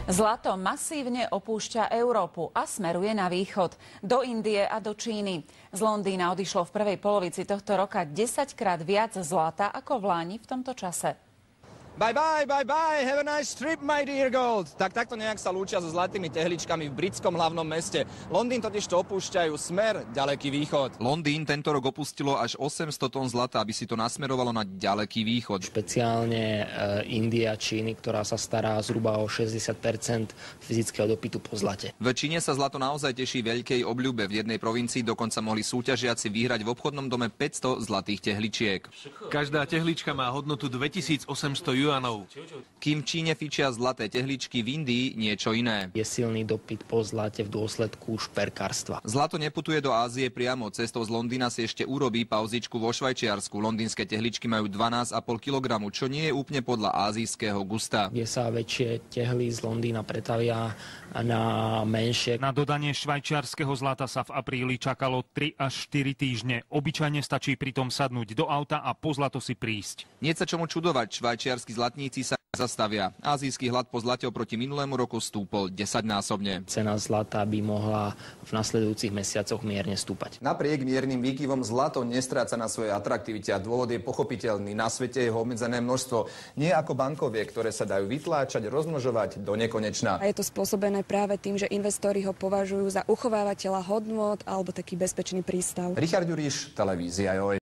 Zlato masívne opúšťa Európu a smeruje na východ, do Indie a do Číny. Z Londýna odišlo v prvej polovici tohto roka 10-krát viac zlata ako v Lani v tomto čase. Bye bye, bye bye, have a nice trip, my dear gold. Takto nejak sa lúčia so zlatými tehličkami v britskom hlavnom meste. Londýn totiž to opúšťajú smer ďaleký východ. Londýn tento rok opustilo až 800 tón zlata, aby si to nasmerovalo na ďaleký východ. Špeciálne India, Číny, ktorá sa stará zhruba o 60% fyzického dopytu po zlate. V Číne sa zlato naozaj teší veľkej obľúbe. V jednej provincii dokonca mohli súťažiaci vyhrať v obchodnom dome 500 zlatých tehličiek. Každá tehlička má hodnotu 2800 juanov. Kým v Číne fičia zlaté tehličky, v Indii niečo iné. Je silný dopyt po zlate v dôsledku šperkárstva. Zlato neputuje do Ázie priamo. Cestou z Londýna si ešte urobí pauzičku vo Švajčiarsku. Londýnske tehličky majú 12,5 kg, čo nie je úplne podľa ázijského gusta. Kde sa väčšie tehly z Londýna pretavia na menšie. Na dodanie švajčiarskeho zlata sa v apríli čakalo 3 až 4 týždne. Obyčajne stačí pritom sadnúť do auta a po zlato si prísť. Nie sa čomu čudovať, švajčiarski zlatníci sa zastavia. Ázijský hlad po zlate oproti minulému roku stúpol 10-násobne. Cena zlata by mohla v nasledujúcich mesiacoch mierne stúpať. Napriek miernym výkyvom zlato nestráca na svojej atraktivite a dôvod je pochopiteľný. Na svete je ho obmedzené množstvo. Nie ako bankovie, ktoré sa dajú vytláčať, rozmnožovať do nekonečna. A je to spôsobené práve tým, že investori ho považujú za uchovávateľa hodnôt alebo taký bezpečný prístav. Richard Juriš, televízia Joj.